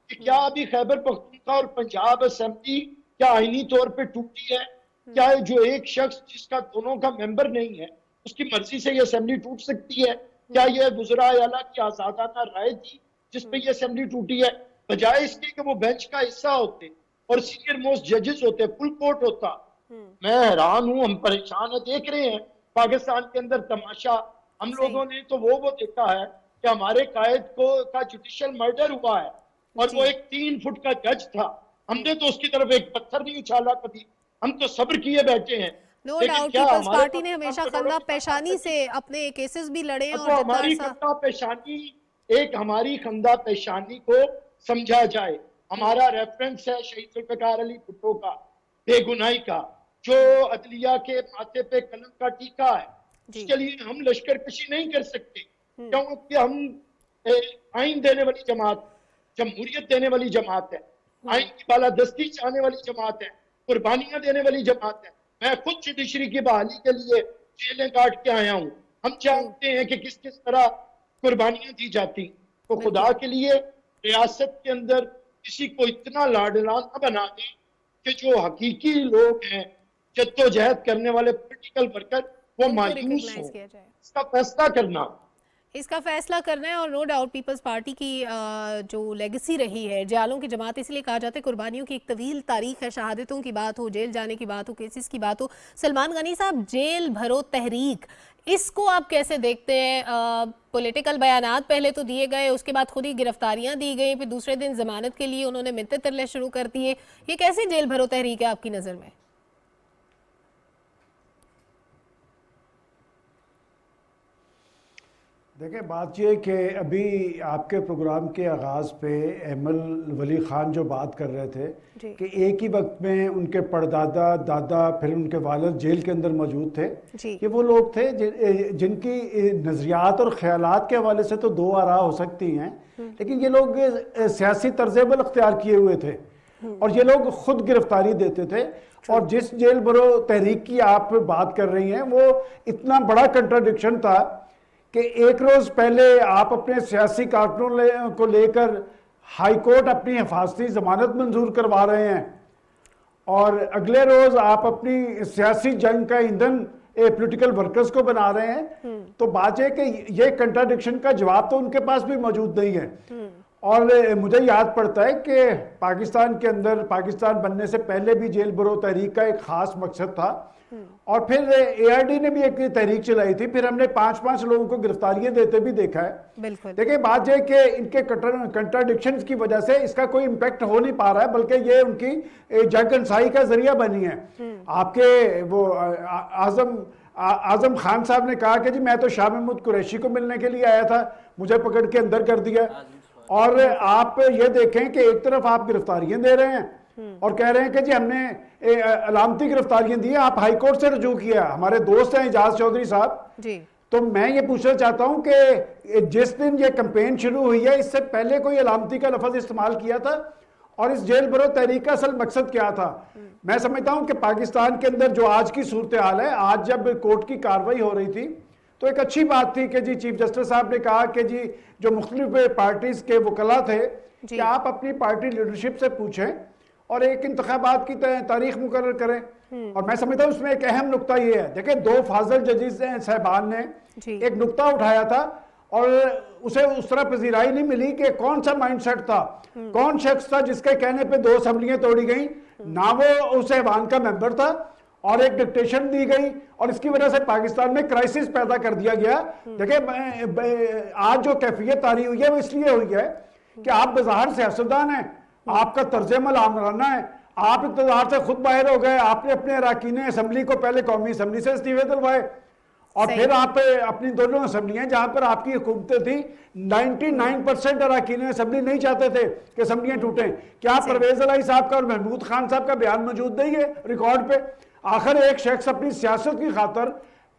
کہ کیا ابھی خیبر پختونخوا اور پنجاب اسمبلی کیا آئینی طور پہ ٹوٹی ہے؟ کیا جو ایک شخص جس کا دونوں کا ممبر نہیں ہے اس کی مرضی سے یہ اسمبلی ٹوٹ سکتی ہے؟ کیا یہ وزراء اعلیٰ کی آزادانہ رائے تھی جس پہ یہ اسمبلی ٹوٹی ہے؟ بجائے اس کے کہ وہ بینچ کا حصہ ہوتے اور سینئر موسٹ ججز ہوتے, فل کورٹ ہوتا. میں حیران ہوں, ہم پریشان ہیں, دیکھ رہے ہیں پاکستان کے اندر تماشا. ہم لوگوں نے تو وہ دیکھا ہے کہ ہمارے قائد کا جوڈیشل مرڈر ہوا ہے اور وہ ایک 3 فٹ کا جج تھا. ہم نے تو اس کی طرف ایک پتھر نہیں اچھالا کبھی, ہم تو صبر کیے بیٹھے ہیں. نو ڈاؤٹ پیپلز پارٹی نے ہمیشہ خندہ پیشانی سے اپنے کیسز بھی لڑے ہیں, اور ہماری خندہ پیشانی, ایک ہماری خندہ پیشانی کو سمجھا جائے. ہمارا ریفرنس ہے شہید ذوالفقار علی بھٹو کا, بے گناہی کا, جو عدلیہ کے ماتھے پہ قلم کا ٹیکا ہے. اس کے لیے ہم لشکر کشی نہیں کر سکتے کیونکہ ہم آئین دینے والی جماعت, جمہوریت دینے والی جماعت ہے, آئین کی بالادستی چاہنے والی جماعت ہے, قربانیاں دینے والی جماعت ہے. میں خود جوڈیشری کی بحالی کے لیے جیلیں کاٹ کے آیا ہوں. ہم چاہتے ہیں کہ کس طرح قربانیاں دی جاتی. تو خدا کے لیے ریاست کے اندر کسی کو اتنا لاڈلا نہ بنا دیں کہ جو حقیقی لوگ ہیں, جدوجہد کرنے والے پولیٹیکل ورکر, وہ مایوس ہوں. اس کا فیصلہ کرنا ہے. اور نو ڈاؤٹ پیپلز پارٹی کی جو لیگسی رہی ہے, جیالوں کی جماعت اس لیے کہا جاتا ہے, قربانیوں کی ایک طویل تاریخ ہے, شہادتوں کی بات ہو, جیل جانے کی بات ہو, کیسز کی بات ہو. سلمان غنی صاحب, جیل بھرو تحریک, اس کو آپ کیسے دیکھتے ہیں؟ پولیٹیکل بیانات پہلے تو دیے گئے, اس کے بعد خود ہی گرفتاریاں دی گئی, پھر دوسرے دن ضمانت کے لیے انہوں نے منتیں ترلے شروع کر دیے. یہ کیسے جیل بھرو تحریک ہے آپ کی نظر میں؟ دیکھیں, بات یہ کہ ابھی آپ کے پروگرام کے آغاز پہ ایمل ولی خان جو بات کر رہے تھے کہ ایک ہی وقت میں ان کے پردادا, دادا, پھر ان کے والد جیل کے اندر موجود تھے. یہ وہ لوگ تھے جن کی نظریات اور خیالات کے حوالے سے تو 2 آراء ہو سکتی ہیں, لیکن یہ لوگ سیاسی طرز عمل اختیار کیے ہوئے تھے اور یہ لوگ خود گرفتاری دیتے تھے. اور جس جیل بھرو تحریک کی آپ بات کر رہی ہیں, وہ اتنا بڑا کنٹراڈکشن تھا کہ ایک روز پہلے آپ اپنے سیاسی کارکنوں کو لے کر ہائی کورٹ اپنی حفاظتی ضمانت منظور کروا رہے ہیں, اور اگلے روز آپ اپنی سیاسی جنگ کا ایندھن پولیٹیکل ورکرز کو بنا رہے ہیں. تو بات ہے کہ یہ کنٹراڈکشن کا جواب تو ان کے پاس بھی موجود نہیں ہے. اور مجھے یاد پڑتا ہے کہ پاکستان کے اندر, پاکستان بننے سے پہلے بھی جیل بھرو تحریک کا ایک خاص مقصد تھا, اور پھر اے آئی ڈی نے بھی ایک تحریک چلائی تھی, پھر ہم نے 5 لوگوں کو گرفتاریاں دیتے بھی دیکھا ہے. دیکھیں, بات یہ کہ ان کے کنٹراڈکشنز کی وجہ سے اس کا کوئی امپیکٹ ہو نہیں پا رہا ہے, بلکہ یہ ان کی جنگ انسائی کا ذریعہ بنی ہے. آپ کے وہ اعظم خان صاحب نے کہا کہ جی میں تو شاہ محمود قریشی کو ملنے کے لیے آیا تھا, مجھے پکڑ کے اندر کر دیا. اور آپ یہ دیکھیں کہ ایک طرف آپ گرفتاریاں دے رہے ہیں اور کہہ رہے ہیں کہ جی ہم نے علامتی گرفتاریاں دی ہیں, آپ ہائی کورٹ سے رجوع کیا. ہمارے دوست ہیں اعجاز چودھری صاحب, تو میں یہ پوچھنا چاہتا ہوں کہ جس دن یہ کمپین شروع ہوئی ہے, اس سے پہلے کوئی علامتی کا لفظ استعمال کیا تھا, اور اس جیل بھرو تحریک کا اصل مقصد کیا تھا؟ میں سمجھتا ہوں کہ پاکستان کے اندر جو آج کی صورتحال ہے, آج جب کورٹ کی کارروائی ہو رہی تھی تو ایک اچھی بات تھی کہ جی چیف جسٹس صاحب نے کہا کہ جی جو مختلف پارٹیز کے وکلاء تھے کہ آپ اپنی پارٹی لیڈرشپ سے پوچھیں اور ایک انتخابات کی تاریخ مقرر کریں. اور میں سمجھتا ہوں اس میں ایک اہم نقطہ یہ ہے, دیکھیں 2 فاضل ججز صاحبان نے ایک نقطہ اٹھایا تھا اور اسے اس طرح پذیرائی نہیں ملی کہ کون سا مائنڈ سیٹ تھا, کون شخص تھا جس کے کہنے پہ 2 اسمبلیاں توڑی گئیں, نہ وہ اس ایوان کا ممبر تھا, اور ایک ڈکٹیشن دی گئی, اور اس کی وجہ سے پاکستان میں کرائسس پیدا کر دیا گیا. دیکھیں, آج جو کیفیت تاری ہوئی ہے وہ اس لیے ہوئی ہے کہ آپ بظاہر سیاستدان ہیں, آپ کا طرز عمل آمرانہ ہے, آپ اقتدار سے خود باہر ہو گئے, آپ نے اپنے اراکین اسمبلی کو پہلے قومی اسمبلی سے استعفے دلوائے, اور پھر آپ اپنی دونوں اسمبلیاں جہاں پر آپ کی حکومتیں تھیں 99% اراکین اسمبلی نہیں چاہتے تھے کہ اسمبلیاں ٹوٹیں. کیا پرویز الہی صاحب کا اور محمود خان صاحب کا بیان موجود نہیں ہے ریکارڈ پہ؟ آخر ایک شخص اپنی سیاست کی خاطر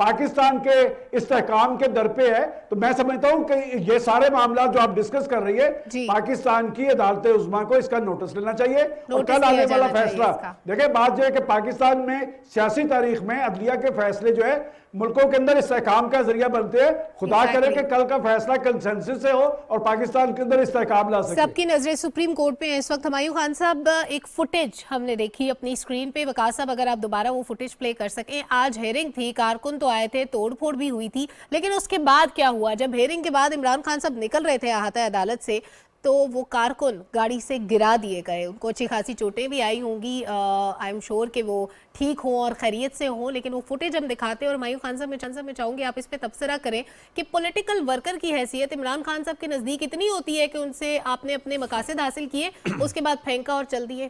پاکستان کے استحکام کے در پہ ہے. تو میں سمجھتا ہوں کہ یہ سارے معاملات جو آپ ڈسکس کر رہی ہے پاکستان کی عدالت عظمیٰ کو اس کا نوٹس لینا چاہیے اور کل آنے والا فیصلہ دیکھیں. بات جو ہے کہ پاکستان میں سیاسی تاریخ میں عدلیہ کے فیصلے جو ہے ملکوں کے اندر استحکام کا ذریعہ بنتے ہیں. خدا کرے کہ کل کا فیصلہ کنسنسس سے ہو اور پاکستان کے اندر استحکام لا سکے. سب کی نظریں سپریم کورٹ پہ ہیں اس وقت. ہمایوں خان صاحب ایک فوٹیج ہم نے دیکھی اپنی اسکرین پہ. وقاص صاحب اگر آپ دوبارہ وہ فوٹیج پلے کر سکیں. آج ہیئرنگ تھی, کارکن تو آئے تھے, توڑ پھوڑ بھی ہوئی تھی, لیکن اس کے بعد کیا ہوا؟ جب ہیئرنگ کے بعد عمران خان صاحب نکل رہے تھے احاطہ عدالت سے تو وہ کارکن گاڑی سے گرا دیے گئے. ان کو اچھی خاصی چوٹیں بھی آئی ہوں گی, آئی ایم شور کہ وہ ٹھیک ہوں اور خیریت سے ہوں, لیکن وہ فوٹیج ہم دکھاتے ہیں. اور ہمایوں خان صاحب میں چاہوں گی آپ اس پہ تبصرہ کریں کہ پولیٹیکل ورکر کی حیثیت عمران خان صاحب کے نزدیک اتنی ہوتی ہے کہ ان سے آپ نے اپنے مقاصد حاصل کیے, اس کے بعد پھینکا اور چل دیے.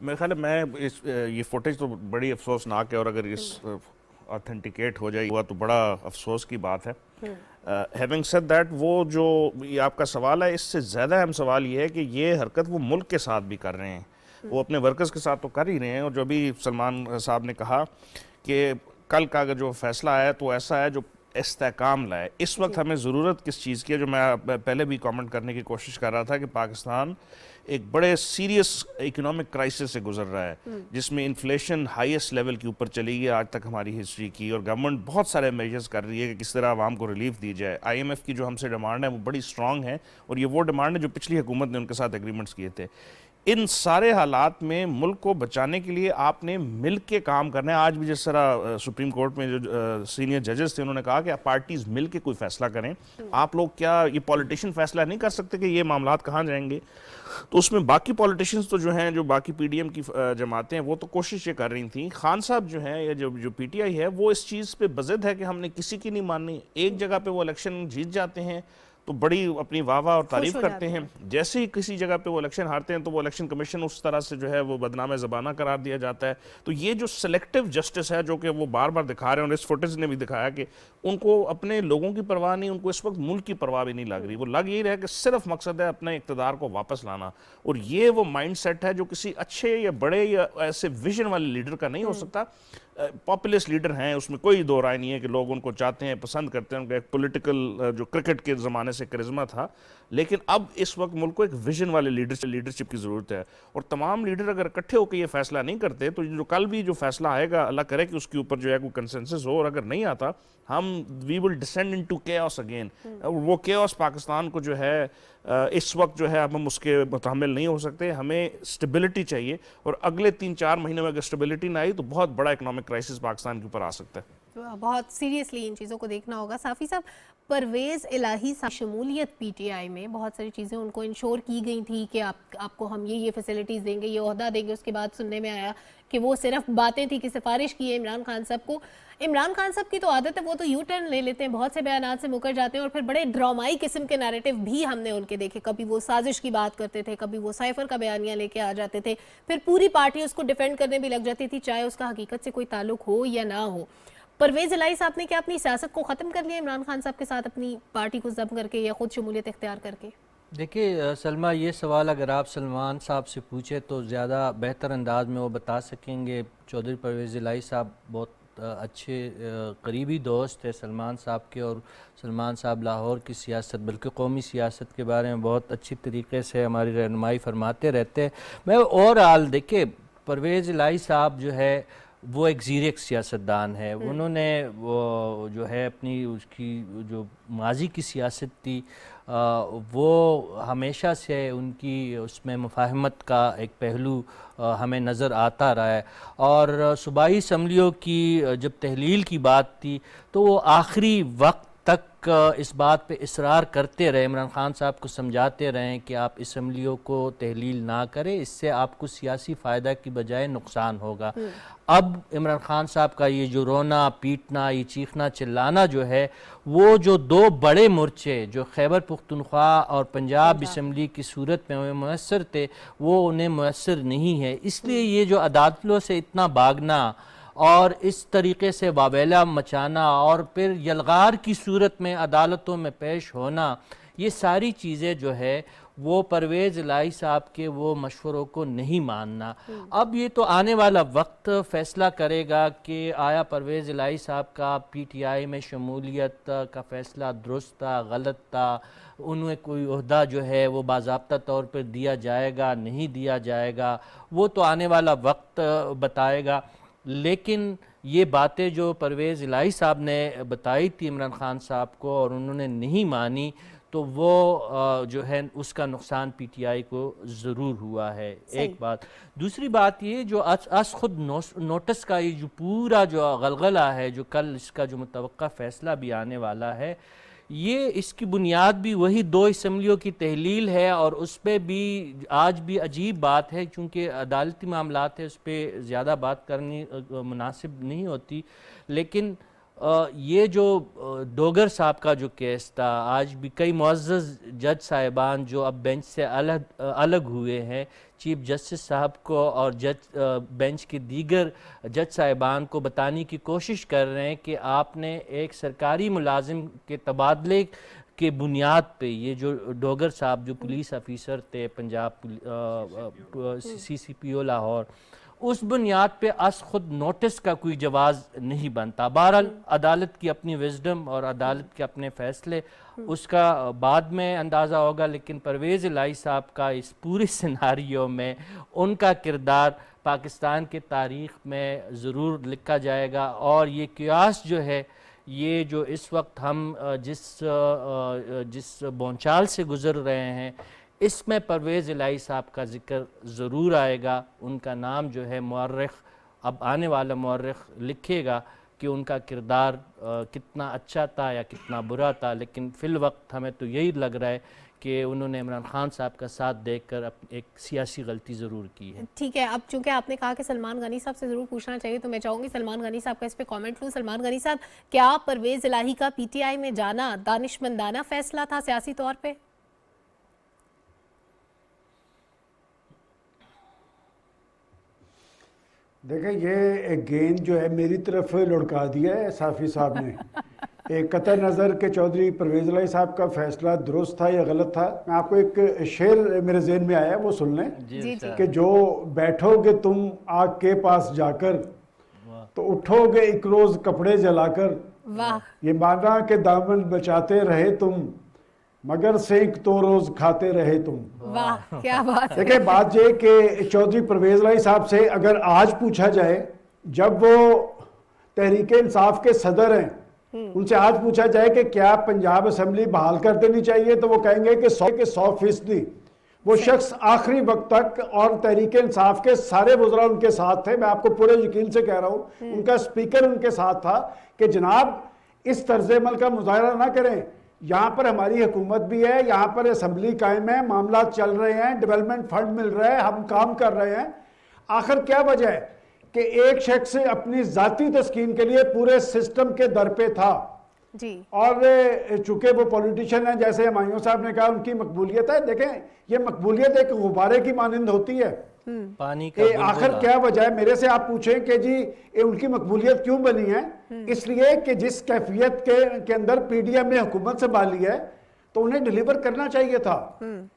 میرے خیال ہے یہ فوٹیج تو بڑی افسوسناک ہے, اور اگر اس آتھینٹیکیٹ ہو جائے ہوا تو بڑا افسوس کی بات ہے. ہیونگ سیڈ دیٹ, وہ جو یہ آپ کا سوال ہے, اس سے زیادہ اہم سوال یہ ہے کہ یہ حرکت وہ ملک کے ساتھ بھی کر رہے ہیں. وہ اپنے ورکرز کے ساتھ تو کر ہی رہے ہیں, اور جو بھی سلمان صاحب نے کہا کہ کل کا اگر جو فیصلہ آیا تو ایسا ہے جو استحکام لائے. اس وقت ہمیں ضرورت کس چیز کی ہے, جو میں پہلے بھی کامنٹ کرنے کی کوشش کر رہا تھا کہ پاکستان ایک بڑے سیریس اکنامک کرائسس سے گزر رہا ہے, جس میں انفلیشن ہائیسٹ لیول کے اوپر چلی گئی آج تک ہماری ہسٹری کی, اور گورنمنٹ بہت سارے میجرز کر رہی ہے کہ کس طرح عوام کو ریلیف دی جائے. آئی ایم ایف کی جو ہم سے ڈیمانڈ ہے وہ بڑی اسٹرانگ ہے, اور یہ وہ ڈیمانڈ ہے جو پچھلی حکومت نے ان کے ساتھ ایگریمنٹس کیے تھے. ان سارے حالات میں ملک کو بچانے کے لیے آپ نے مل کے کام کرنا ہے. آج بھی جس طرح سپریم کورٹ میں جو سینئر ججز تھے انہوں نے کہا کہ آپ پارٹیز مل کے کوئی فیصلہ کریں. آپ لوگ کیا یہ پولیٹیشین فیصلہ نہیں کر سکتے کہ یہ معاملات کہاں جائیں گے؟ تو اس میں باقی پولیٹیشنز تو جو ہیں, جو باقی پی ڈی ایم کی جماعتیں ہیں, وہ تو کوشش یہ کر رہی تھیں. خان صاحب جو ہیں یا جو پی ٹی آئی ہے وہ اس چیز پہ بضد ہے کہ ہم نے کسی کی نہیں ماننی. ایک جگہ پہ وہ الیکشن جیت جاتے ہیں تو بڑی اپنی واہ واہ اور تعریف کرتے ہیں. جیسے ہی کسی جگہ پہ وہ الیکشن ہارتے ہیں تو وہ الیکشن کمیشن اس طرح سے جو ہے وہ بدنام زبانہ قرار دیا جاتا ہے. تو یہ جو سلیکٹیو جسٹس ہے جو کہ وہ بار بار دکھا رہے ہیں, اور اس فوٹیج نے بھی دکھایا کہ ان کو اپنے لوگوں کی پرواہ نہیں, ان کو اس وقت ملک کی پرواہ بھی نہیں لگ رہی. وہ لگ یہی رہا کہ صرف مقصد ہے اپنے اقتدار کو واپس لانا. اور یہ وہ مائنڈ سیٹ ہے جو کسی اچھے یا بڑے یا ایسے ویژن والے لیڈر کا نہیں ہو سکتا. پاپولسٹ لیڈر ہیں, اس میں کوئی دو رائے نہیں ہے کہ لوگ ان کو چاہتے ہیں, پسند کرتے ہیں. ان کا ایک پولیٹیکل جو کرکٹ کے زمانے سے کرزما تھا, لیکن اب اس وقت ملک کو ایک ویژن والے لیڈرشپ کی ضرورت ہے. اور تمام لیڈر اگر اکٹھے ہو کے یہ فیصلہ نہیں کرتے تو جو کل بھی جو فیصلہ آئے گا, اللہ کرے کہ اس کے اوپر جو ہے کوئی کنسنسس ہو, اور اگر نہیں آتا وی ول ڈسینڈ انٹو کیوس اگین. وہ کیوس پاکستان کو جو ہے اس وقت جو ہے ہم اس کے متحمل نہیں ہو سکتے. ہمیں اسٹیبلٹی چاہیے, اور اگلے 3-4 مہینے میں اگر اسٹیبلٹی نہ آئی تو بہت بڑا اکنامک کرائسس پاکستان کے اوپر آ سکتا ہے. بہت سیریسلی ان چیزوں کو دیکھنا ہوگا. صافی صاحب, پرویز الہی شمولیت پی ٹی آئی میں بہت ساری چیزیں ان کو انشور کی گئی تھی کہ آپ کو ہم یہ فیسلٹیز دیں گے, یہ عہدہ دیں گے. اس کے بعد سننے میں آیا کہ وہ صرف باتیں تھی کہ سفارش کی ہے عمران خان صاحب کو. عمران خان صاحب کی تو عادت ہے, وہ تو یو ٹرن لے لیتے ہیں, بہت سے بیانات سے مکر جاتے ہیں, اور پھر بڑے ڈرامائی قسم کے نیریٹو بھی ہم نے ان کے دیکھے. کبھی وہ سازش کی بات کرتے تھے, کبھی وہ سائفر کا بیانیہ لے کے آ جاتے تھے, پھر پوری پارٹی اس کو ڈیفینڈ کرنے بھی لگ جاتی تھی, چاہے اس کا حقیقت سے کوئی تعلق ہو یا نہ ہو. پرویز الہی صاحب نے کیا اپنی سیاست کو ختم کر لیا عمران خان صاحب کے ساتھ, اپنی پارٹی کو ضم کر کے یا خود شمولیت اختیار کر کے؟ دیکھیے سلمہ, یہ سوال اگر آپ سلمان صاحب سے پوچھے تو زیادہ بہتر انداز میں وہ بتا سکیں گے. چودھری پرویز الہی صاحب بہت اچھے قریبی دوست ہے سلمان صاحب کے, اور سلمان صاحب لاہور کی سیاست بلکہ قومی سیاست کے بارے میں بہت اچھی طریقے سے ہماری رہنمائی فرماتے رہتے ہیں. میں اوورآل دیکھیں, پرویز الہی صاحب جو ہے وہ ایک زیرک سیاستدان ہے. انہوں نے وہ جو ہے اپنی اس کی جو ماضی کی سیاست تھی وہ ہمیشہ سے ان کی اس میں مفاہمت کا ایک پہلو ہمیں نظر آتا رہا ہے. اور صوبائی اسمبلیوں کی جب تحلیل کی بات تھی تو وہ آخری وقت تک اس بات پہ اصرار کرتے رہے, عمران خان صاحب کو سمجھاتے رہے کہ آپ اسمبلیوں کو تحلیل نہ کریں, اس سے آپ کو سیاسی فائدہ کی بجائے نقصان ہوگا. اب عمران خان صاحب کا یہ جو رونا پیٹنا, یہ چیخنا چلانا جو ہے, وہ جو دو بڑے مورچے جو خیبر پختونخوا اور پنجاب اسمبلی کی صورت میں میسر تھے وہ انہیں میسر نہیں ہے. اس لیے یہ جو عدالتوں سے اتنا بھاگنا اور اس طریقے سے واویلا مچانا اور پھر یلغار کی صورت میں عدالتوں میں پیش ہونا، یہ ساری چیزیں جو ہے وہ پرویز الہی صاحب کے وہ مشوروں کو نہیں ماننا۔ اب یہ تو آنے والا وقت فیصلہ کرے گا کہ آیا پرویز الہی صاحب کا پی ٹی آئی میں شمولیت کا فیصلہ درست تھا، غلط تھا، انہیں کوئی عہدہ جو ہے وہ باضابطہ طور پر دیا جائے گا، نہیں دیا جائے گا، وہ تو آنے والا وقت بتائے گا۔ لیکن یہ باتیں جو پرویز الہی صاحب نے بتائی تھی عمران خان صاحب کو اور انہوں نے نہیں مانی، تو وہ جو ہے اس کا نقصان پی ٹی آئی کو ضرور ہوا ہے، ایک بات۔ دوسری بات یہ جو از خود نوٹس کا یہ جو پورا جو غلغلہ ہے، جو کل اس کا جو متوقع فیصلہ بھی آنے والا ہے، یہ اس کی بنیاد بھی وہی 2 اسمبلیوں کی تحلیل ہے، اور اس پہ بھی آج بھی عجیب بات ہے چونکہ عدالتی معاملات ہے، اس پہ زیادہ بات کرنی مناسب نہیں ہوتی، لیکن یہ جو ڈوگر صاحب کا جو کیس تھا، آج بھی کئی معزز جج صاحبان جو اب بینچ سے الگ ہوئے ہیں، چیف جسٹس صاحب کو اور بینچ کے دیگر جج صاحبان کو بتانے کی کوشش کر رہے ہیں کہ آپ نے ایک سرکاری ملازم کے تبادلے کے بنیاد پہ، یہ جو ڈوگر صاحب جو پولیس افیسر تھے پنجاب سی سی پی او لاہور، اس بنیاد پہ از خود نوٹس کا کوئی جواز نہیں بنتا۔ بہرحال عدالت کی اپنی وزڈم اور عدالت کے اپنے فیصلے، اس کا بعد میں اندازہ ہوگا، لیکن پرویز الہی صاحب کا اس پورے سیناریو میں ان کا کردار پاکستان کے تاریخ میں ضرور لکھا جائے گا، اور یہ قیاس جو ہے، یہ جو اس وقت ہم جس بونچال سے گزر رہے ہیں، اس میں پرویز الہی صاحب کا ذکر ضرور آئے گا، ان کا نام جو ہے مورخ، اب آنے والا مورخ لکھے گا کہ ان کا کردار کتنا اچھا تھا یا کتنا برا تھا، لیکن فی الوقت ہمیں تو یہی لگ رہا ہے کہ انہوں نے عمران خان صاحب کا ساتھ دیکھ کر ایک سیاسی غلطی ضرور کی ہے۔ ٹھیک ہے، اب چونکہ آپ نے کہا کہ سلمان غنی صاحب سے ضرور پوچھنا چاہیے، تو میں چاہوں گی سلمان غنی صاحب کا اس پہ کامنٹ لوں۔ سلمان غنی صاحب، کیا پرویز الہی کا پی ٹی آئی میں جانا دانشمندانہ فیصلہ تھا سیاسی طور پہ؟ دیکھیں، یہ گیند جو ہے میری طرف لڑکا دیا ہے صافی صاحب نے۔ ایک قطع نظر کہ چودھری پرویز الہی صاحب کا فیصلہ درست تھا یا غلط تھا، میں آپ کو ایک شعر میرے ذہن میں آیا، وہ سن لیں کہ جو بیٹھو گے تم آگ کے پاس جا کر، تو اٹھو گے ایک روز کپڑے جلا کر، یہ مانا کہ دامن بچاتے رہے تم، مگر سینک تو روز کھاتے رہے تم۔ واہ، کیا بات ہے۔ دیکھیں، بات یہ کہ چودھری پرویز الہی صاحب سے اگر آج پوچھا جائے، جب وہ تحریک انصاف کے صدر ہیں، ان سے آج پوچھا جائے کہ کیا پنجاب اسمبلی بحال کر دینی چاہیے، تو وہ کہیں گے کہ 100%۔ وہ شخص آخری وقت تک، اور تحریک انصاف کے سارے وزراء ان کے ساتھ تھے، میں آپ کو پورے یقین سے کہہ رہا ہوں، ان کا سپیکر ان کے ساتھ تھا کہ جناب اس طرز عمل کا مظاہرہ نہ کریں، یہاں پر ہماری حکومت بھی ہے، یہاں پر اسمبلی قائم ہے، معاملات چل رہے ہیں، ڈیولپمنٹ فنڈ مل رہا ہے، ہم کام کر رہے ہیں۔ آخر کیا وجہ ہے کہ ایک شخص اپنی ذاتی تسکین کے لیے پورے سسٹم کے در پہ تھا، اور چونکہ وہ پولیٹیشن ہیں، جیسے ہمایوں صاحب نے کہا، ان کی مقبولیت ہے۔ دیکھیں، یہ مقبولیت ایک غبارے کی مانند ہوتی ہے، پانی کا آخر کیا وجہ ہے؟ میرے سے آپ پوچھیں کہ جی ان کی مقبولیت کیوں بنی ہے؟ اس لیے کہ جس کیفیت کے اندر پی ڈی ایم نے حکومت سنبھالی ہے، تو انہیں ڈیلیور کرنا چاہیے تھا،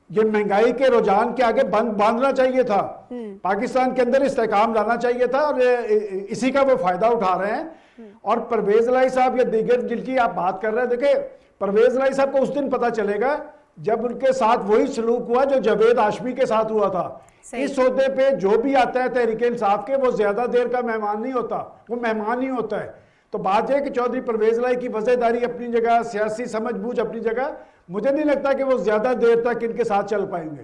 یہ مہنگائی کے رجحان کے آگے باندھنا چاہیے تھا، پاکستان کے اندر استحکام لانا چاہیے تھا، اور اسی کا وہ فائدہ اٹھا رہے ہیں۔ اور پرویز الہی صاحب یا دیگر جن کی آپ بات کر رہے ہیں، دیکھیں، پرویز الہی صاحب کو اس دن پتہ چلے گا جب ان کے ساتھ وہی سلوک ہوا جو جاوید ہاشمی کے ساتھ ہوا تھا۔ اس عہدے پہ جو بھی آتا ہے تحریک انصاف کے، وہ زیادہ دیر کا مہمان نہیں ہوتا، وہ مہمان ہی ہوتا ہے۔ تو بات یہ کہ چودھری پرویز الہی کی وضعداری اپنی جگہ، سیاسی سمجھ بوجھ اپنی جگہ، مجھے نہیں لگتا کہ وہ زیادہ دیر تک ان کے ساتھ چل پائیں گے۔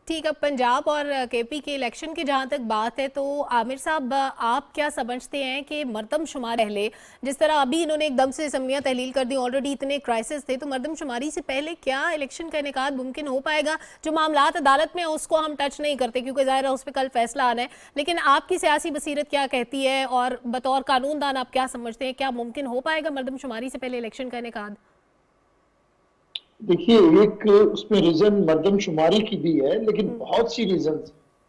ٹھیک ہے، پنجاب اور کے پی کے الیکشن کی جہاں تک بات ہے، تو عامر صاحب آپ کیا سمجھتے ہیں کہ مردم شمار پہلے، جس طرح ابھی انہوں نے ایک دم سے اسمبلیاں تحلیل کر دی، آلریڈی اتنے کرائسس تھے، تو مردم شماری سے پہلے کیا الیکشن کا انعقاد ممکن ہو پائے گا؟ جو معاملات عدالت میں اس کو ہم ٹچ نہیں کرتے کیونکہ ظاہر ہے اس پہ کل فیصلہ آنا ہے، لیکن آپ کی سیاسی بصیرت کیا کہتی ہے، اور بطور قانون دان آپ کیا سمجھتے ہیں، کیا ممکن ہو پائے گا مردم شماری سے پہلے الیکشن کا انعقاد؟ دیکھیے، ایک اس میں ریزن مردم شماری کی بھی ہے، لیکن بہت سی ریزنز